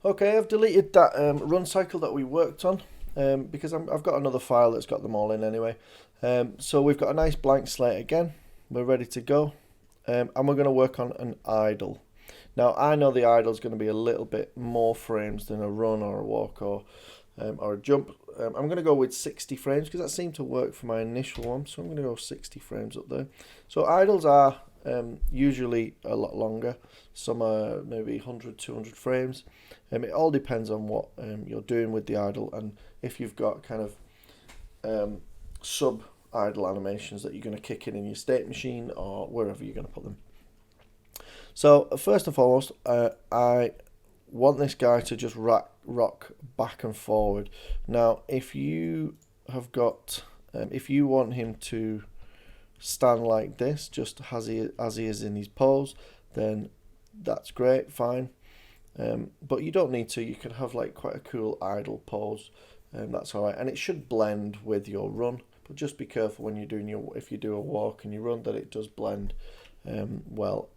Okay, I've deleted that run cycle that we worked on because I've got another file that's got them all in anyway. So we've got a nice blank slate again. We're ready to go. And we're going to work on an idle. Now, I know the idle is going to be a little bit more frames than a run or a walk or a jump. I'm going to go with 60 frames because that seemed to work for my initial one. So I'm going to go 60 frames up there. So idles are usually a lot longer. Some are maybe 100, 200 frames. It all depends on what you're doing with the idle and if you've got kind of sub idle animations that you're going to kick in your state machine or wherever you're going to put them. So first and foremost, I want this guy to just rock back and forward. Now, if you have got, if you want him to stand like this, just as he is in his pose, then that's great, fine. But you don't need to. You can have like quite a cool idle pose, and that's all right. And it should blend with your run. But just be careful when you're doing if you do a walk and you run, that it does blend well.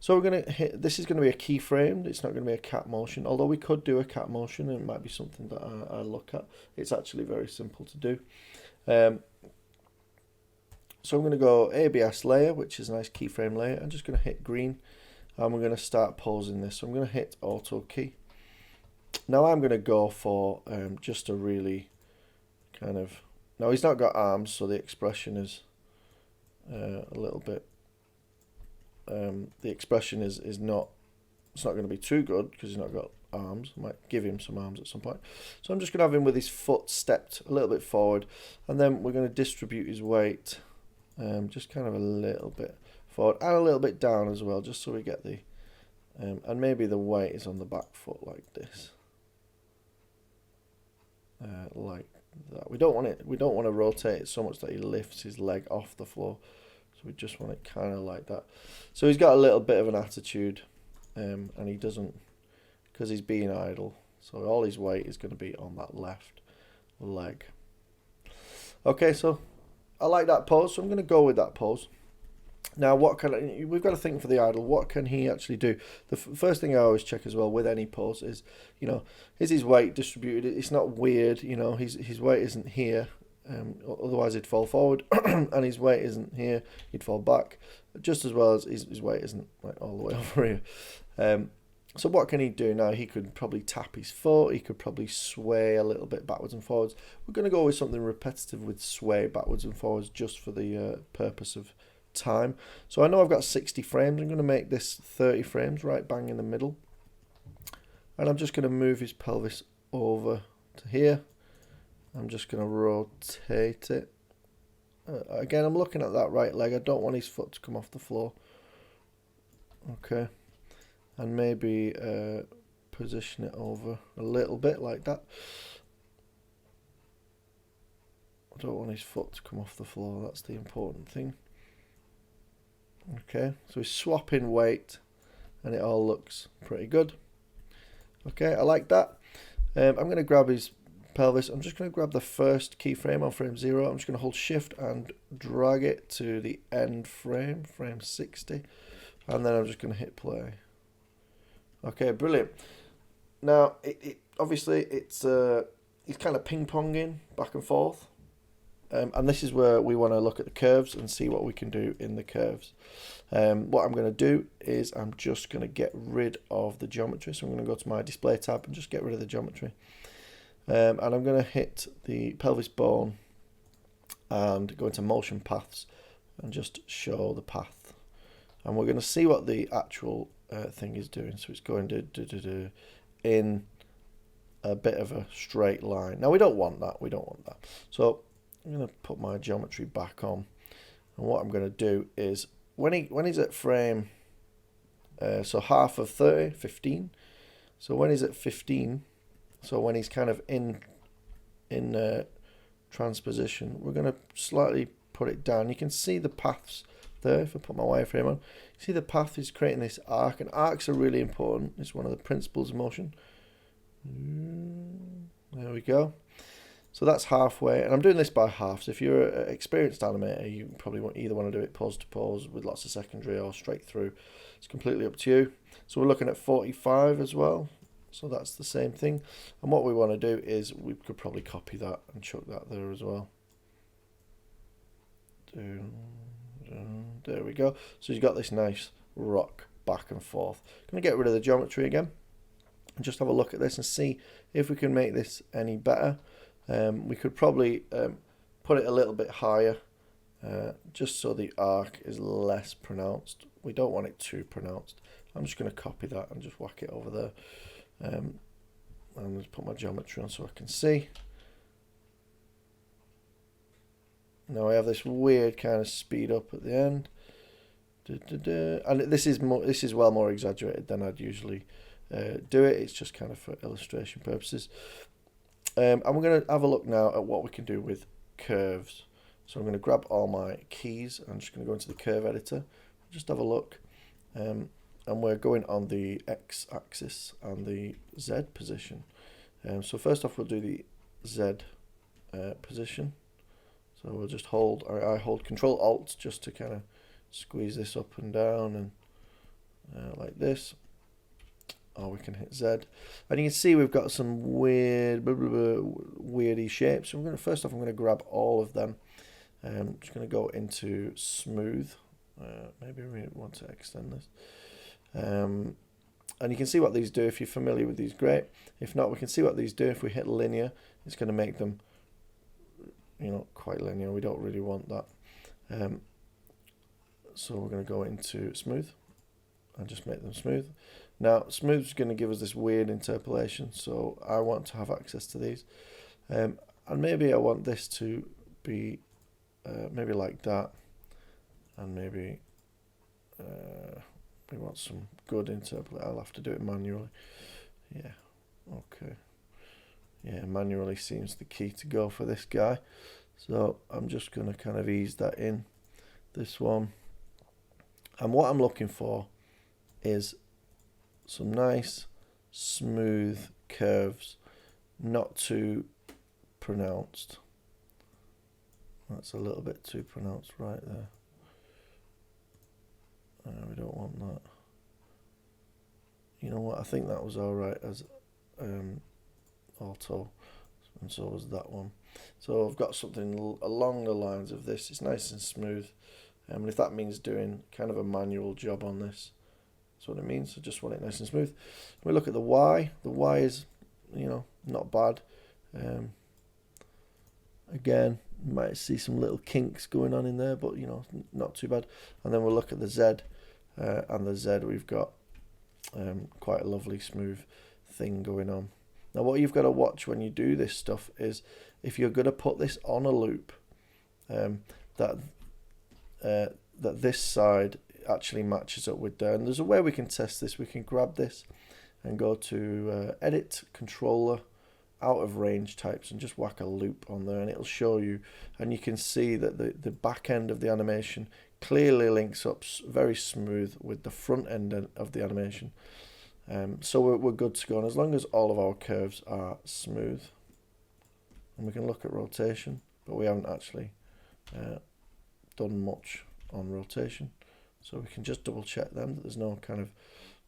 So we're going to hit, this is going to be a keyframe, it's not going to be a cat motion, although we could do a cat motion and it might be something that I look at. It's actually very simple to do. So I'm going to go ABS layer, which is a nice keyframe layer. I'm just going to hit green and we're going to start posing this. So I'm going to hit auto key. Now I'm going to go for just a really kind of, now he's not got arms, so the expression is a little bit, the expression is not, it's not going to be too good because he's not got arms. I might give him some arms at some point. So I'm just going to have him with his foot stepped a little bit forward, and then we're going to distribute his weight just kind of a little bit forward and a little bit down as well, just so we get the, and maybe the weight is on the back foot like this, like that. We don't want it, we don't want to rotate it so much that he lifts his leg off the floor. So we just want it kind of like that. So he's got a little bit of an attitude, and he doesn't, because he's being idle. So all his weight is going to be on that left leg. Okay, so I like that pose, so I'm going to go with that pose. Now, we've got to think for the idle, what can he actually do? The first thing I always check as well with any pose is, is his weight distributed? It's not weird, his weight isn't here. Otherwise he'd fall forward and his weight isn't here, he'd fall back, just as well as his weight isn't like all the way over here. So what can he do now? He could probably tap his foot, he could probably sway a little bit backwards and forwards. We're going to go with something repetitive with sway backwards and forwards just for the purpose of time. So I know I've got 60 frames, I'm going to make this 30 frames right bang in the middle, and I'm just going to move his pelvis over to here. I'm just going to rotate it. Again, I'm looking at that right leg. I don't want his foot to come off the floor. Okay. And maybe position it over a little bit like that. I don't want his foot to come off the floor. That's the important thing. Okay. So he's swapping weight and it all looks pretty good. Okay, I like that. I'm going to grab his pelvis. I'm just going to grab the first keyframe on frame 0. I'm just going to hold shift and drag it to the end frame, frame 60, and then I'm just going to hit play. Okay, brilliant. Now obviously it's kind of ping-ponging back and forth, and this is where we want to look at the curves and see what we can do in the curves. What I'm going to do is I'm just going to get rid of the geometry. So I'm going to go to my display tab and just get rid of the geometry. And I'm going to hit the pelvis bone and go into motion paths and just show the path. And we're going to see what the actual thing is doing. So it's going to in a bit of a straight line. Now we don't want that. We don't want that. So I'm going to put my geometry back on. And what I'm going to do is when he's at frame, so half of 30, 15. So when he's at 15. So when he's kind of in transposition, we're going to slightly put it down. You can see the paths there. If I put my wireframe on, you see the path is creating this arc, and arcs are really important. It's one of the principles of motion. There we go. So that's halfway, and I'm doing this by half. So if you're an experienced animator, you probably either want to do it pose to pose with lots of secondary or straight through. It's completely up to you. So we're looking at 45 as well. So that's the same thing. And what we want to do is we could probably copy that and chuck that there as well. There we go. So you've got this nice rock back and forth. I'm going to get rid of the geometry again and just have a look at this and see if we can make this any better. We could probably put it a little bit higher, just so the arc is less pronounced. We don't want it too pronounced. I'm just going to copy that and just whack it over there. And just put my geometry on so I can see. Now I have this weird kind of speed up at the end. And this is well more exaggerated than I'd usually do it. It's just kind of for illustration purposes. And we're going to have a look now at what we can do with curves. So I'm going to grab all my keys. I'm just going to go into the curve editor. Just have a look. And we're going on the X axis and the Z position. So first off, we'll do the Z position. So we'll just hold, I hold Control Alt just to kind of squeeze this up and down and like this. Or we can hit Z. And you can see we've got some weird, weirdy shapes. So first off, I'm going to grab all of them. I'm just going to go into Smooth. Maybe we want to extend this. And you can see what these do. If you're familiar with these, great. If not, we can see what these do. If we hit linear, it's going to make them, quite linear. We don't really want that. So we're going to go into Smooth and just make them smooth. Now, Smooth is going to give us this weird interpolation, so I want to have access to these. And maybe I want this to be maybe like that, and maybe we want some good interpolation. I'll have to do it manually. Yeah, okay. Yeah, manually seems the key to go for this guy. So I'm just going to kind of ease that in, this one. And what I'm looking for is some nice, smooth curves, not too pronounced. That's a little bit too pronounced right there. We don't want that. You know what? I think that was all right as auto, and so was that one. So I've got something along the lines of this. It's nice and smooth. And if that means doing kind of a manual job on this, that's what it means. I just want it nice and smooth. We look at the Y. The Y is, not bad. Again, you might see some little kinks going on in there, but not too bad. And then we'll look at the Z, and the Z we've got quite a lovely smooth thing going on. Now what you've got to watch when you do this stuff is if you're going to put this on a loop, that this side actually matches up with there. And there's a way we can test this. We can grab this and go to Edit, Controller, Out of Range Types, and just whack a loop on there, and it'll show you. And you can see that the back end of the animation clearly links up very smooth with the front end of the animation. So we're good to go, and as long as all of our curves are smooth. And we can look at rotation, but we haven't actually done much on rotation, so we can just double check them that there's no kind of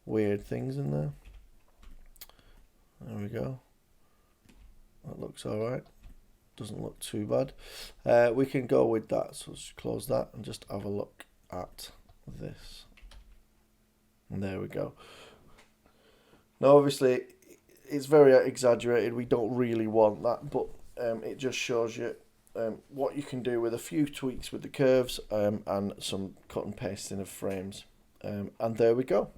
weird things in there. There we go. That looks alright. Doesn't look too bad. We can go with that, so let's close that and just have a look at this. And there we go. Now obviously it's very exaggerated. We don't really want that, but it just shows you what you can do with a few tweaks with the curves and some cut and pasting of frames. And there we go.